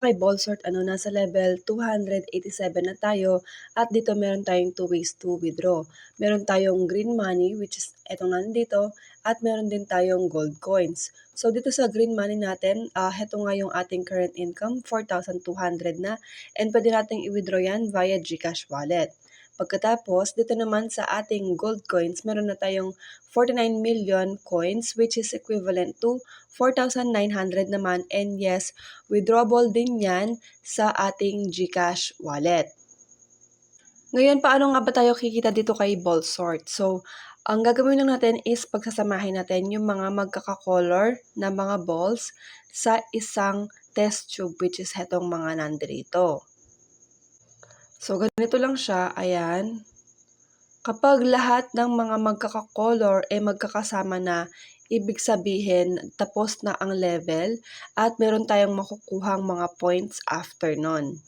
Kay Ballsort nasa level 287 na tayo at dito meron tayong 2 ways to withdraw. Meron tayong green money which is etong nandito at meron din tayong gold coins. So dito sa green money natin, heto nga yung ating current income, 4,200 na, and pwede nating i-withdraw yan via GCash wallet. Pagkatapos, dito naman sa ating gold coins, meron na tayong 49 million coins which is equivalent to 4,900 naman, and yes, withdrawable din yan sa ating GCash wallet. Ngayon, paano nga ba tayo kikita dito kay Ballsort? So, ang gagawin lang natin is pagsasamahin natin yung mga magkaka-color na mga balls sa isang test tube which is hetong mga nandito. So, ganito lang siya, ayan. Kapag lahat ng mga magkaka-color magkakasama na, ibig sabihin tapos na ang level at meron tayong makukuhang mga points after nun.